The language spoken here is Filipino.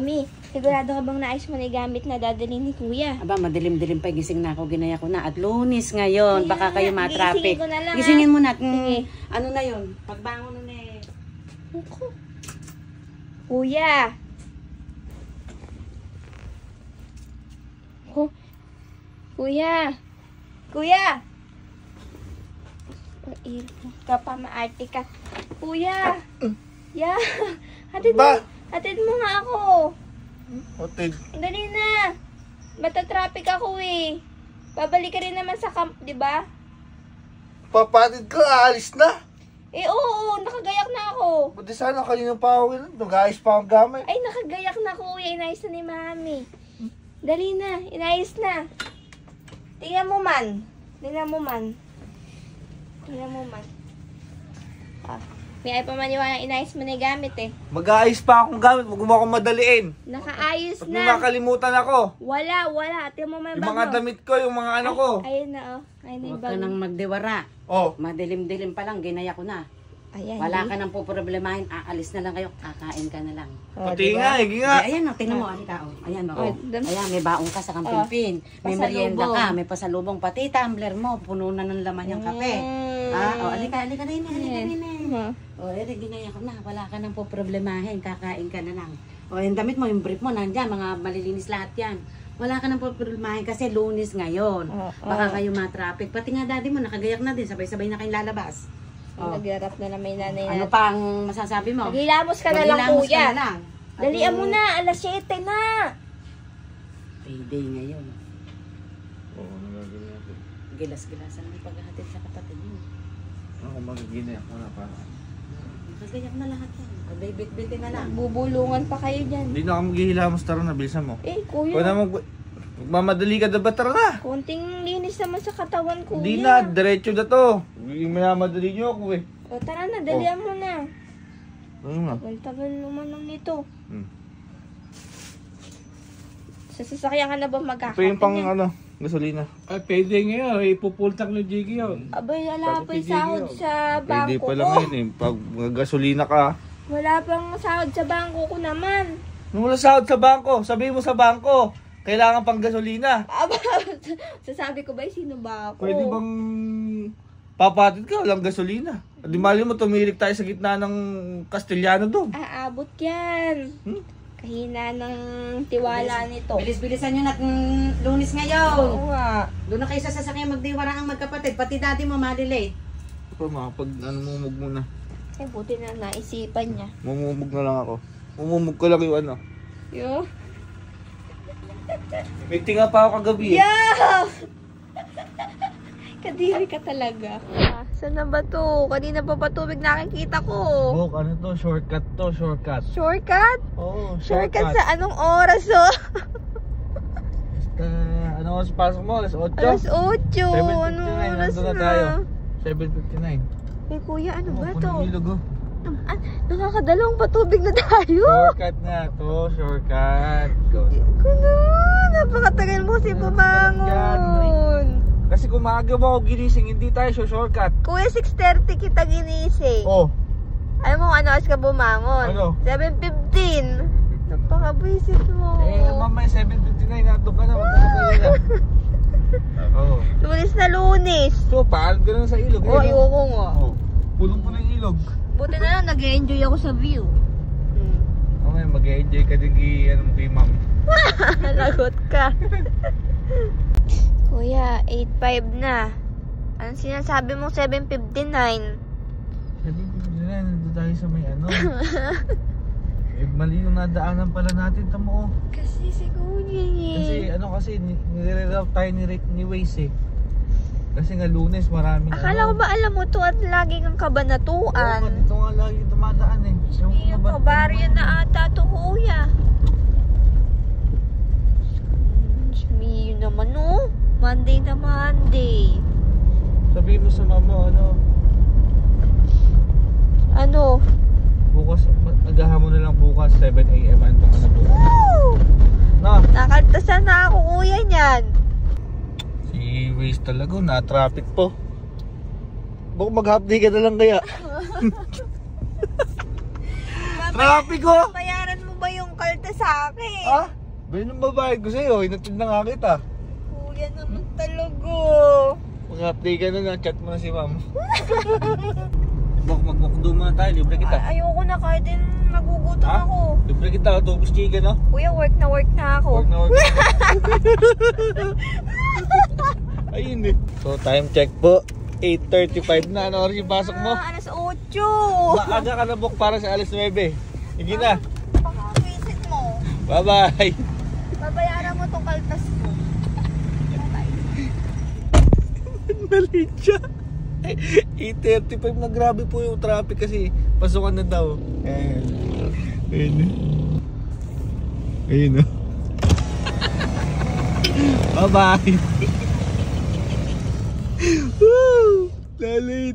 Mami, sigurado ka bang naayos mo na yung gamit na dadalhin ni Kuya? Aba, madilim-dilim pa, gising na ako, ginaya ko na. At Lunes ngayon, baka kayo matraffic. Gisingin ko na lang. Gisingin mo na. Sige. Ano na yun? Pagbangon na eh. Kuya! Kuya! Kuya! Kapamaarte ka. Kuya! Ya! Hatid mo nga ako. Hatid. Dali na. Matatraffic ako eh. Babalik ka rin naman sa camp, di ba? Papatid ka, aalis na. Eh oo, nakagayak na ako. Buti sana kanina pa ako yun. Nag-aayos pa akong gamit. Ay, nakagayak na kuya. Inayos na ni Mami. Dali na. Inayos na. Tingnan mo man. Ah, may ay pa man yung inayos mo na yung gamit eh. Mag-aayos pa akong gamit. Huwag mo akong madaliin. Nakaayos Pag na. makalimutan ako. Wala. Tingnan mo man Yung mga damit ko, yung mga ano ko. Ayun na oh. Ayun na yung Huwag ka bago. nang magdewara. Oh. Madilim-dilim pa lang, ginaya ko na. Ayan. Wala ka nang poproblemahin, aalis na lang kayo, kakain ka na lang. Pati nga, higi nga. Ayan o, tingnan mo, alika o. Ayan o. Oh. Ayan, may baong ka sa Kampimpin. May merienda ka, may pasalubong. Pati tumbler mo, puno na ng laman yung kape. Alika rin. O, ginaya ko na, wala ka nang poproblemahin, kakain ka na lang. O, yung damit mo, yung brief mo, nandyan, mga malilinis lahat yan. Wala ka nang poproblemahin kasi Lunes ngayon. Baka kayo matraffic. Pati nga daddy mo, nakagayak na din, sabay-sabay na kayong lalabas. Nagharap na may nanay Ano natin. pa ang masasabi mo? Maghilamos ka na lang, Maghilamos kuya. ka na lang. Dalian mo na, alas 7 na. Payday ngayon. Oo, nagagawin natin. Gilas-gilasan ang paghahatid sa kapatid mo. Ako magigina ako na para. Nagayak na lahat yan. Bibit-bitin na lang. Bubulungan pa kayo dyan. Hindi na ako maghihilamos, tara na, bilisan mo. Eh, kuya. Huwag na magmamadali ka na ba, tara na. Konting linis naman sa katawan, kuya. Hindi na, diretso na to. Minamadali nyo ako eh. O, tara na, dalian mo na. Ano nga? Tagal naman ng nito. Hmm. Sa sasakyan ka na ba Ito magkakatin yung pang yan? gasolina. Ay, pwede ngayon. Ipupultak ng Jiggy yun. Abay, wala pa yung sahod sa Pwede bangko pa ko. lang yun eh. Pag gasolina ka. Wala pang sahod sa bangko ko naman. Nung wala sahod sa bangko, sabihin mo sa bangko, kailangan pang gasolina. Aba, sasabi ko ba, sino ba ako? Pwede bang papatid ka, walang gasolina? Di mali mo, tumirik tayo sa gitna ng Castellano doon. Aabot yan. Kahina ng tiwala nito. Bilis-bilisan nyo na Lunes ngayon. Oo nga. Doon na kayo sa sasakyan magdiwara ang magkapatid. Pati daddy mo malilate. Ito makapag mumug muna. Eh, buti na naisipan niya. Mumumug na lang ako. Mumumug ko lang yung ano. Yo. May tinga pa ako kagabi eh. Yeah! Kadiri ka talaga. Saan na ba to? Kanina pa patubig nakikita ko. Oh, ano to? Shortcut to, shortcut. Shortcut? Oo, Shortcut sa anong oras oh? Basta, ano oras pasok mo? Alas 8? Alas 8. 7:59, Anong oras nandun na na? tayo. 7:59. Eh kuya, ano ba Oh, to? punong ilog oh. Nakakadalawang patubig na tayo. Shortcut nga to, shortcut. Go. Kuno, napakatagal mo kasi bumangon. Kasi kung maaga mo ako ginising, hindi tayo shortcut. Kuya, 6:30 kita ginising. Oh. Alam mo kung ano oras ka bumangon? Ano? 7:15. Napaka-visit mo. Mamaya 7:59, nato ka na. Magkakatayo na. Oo. Lunes na Lunes. So, paalam ka na sa ilog. Oh, ayoko nga. Oh. Pulong po ng ilog. Buti na lang, nag-enjoy ako sa view. Okay, mag-enjoy ka din kay ma'am. Lagot ka. Kuya, 8:05 na. Anong sinasabi mo 7:59? 7:59, nandito tayo sa may ano. Mali yung nadaanan pala natin, tamo. Kasi siguro Kasi nire-route tayo ni Waze eh. Kasi nga Lunes, maraming Akala ko ba alam mo to at lagi kang kabanatuan? Oo, dito nga lagi tumadaan eh. Yung kabaryo na ata to, kuya. Smiyo naman, no? Monday na Monday. Sabihin mo sa mama, Ano? bukas, agahan mo na lang bukas, 7 AM, anto ka na bukas. Woo! Na, Nakaltasan na ako, kuya, niyan. si Waze talaga, na-traffic po. Baka mag-half day ka na lang kaya. Traffic ko! Bayaran mo ba yung card kita sa akin. Ah? Ba yung babayad ko sa'yo? Hinatid na nga kita. Kuya naman talaga. Mag-update ka na, chat mo na si ma'am. Magmukdo muna tayo, libre kita. Ayoko na kahit din nagugutom Ha? ako. Libre kita, tubos chicken, no? Kuya, work na ako. Work na work. Ayun eh. So time check po, 8:35 na. Ano oras yung pasok mo? Alas 8. Maaga ka na book para sa alas 9. Sige na. Baka visit mo. Bye-bye. Babayaran mo tong kaltas mo. Nalit siya. 8:35 na, grabe po yung traffic kasi pasukan na daw. Ayun. Ayun o. Bye-bye. Woo! Nalit.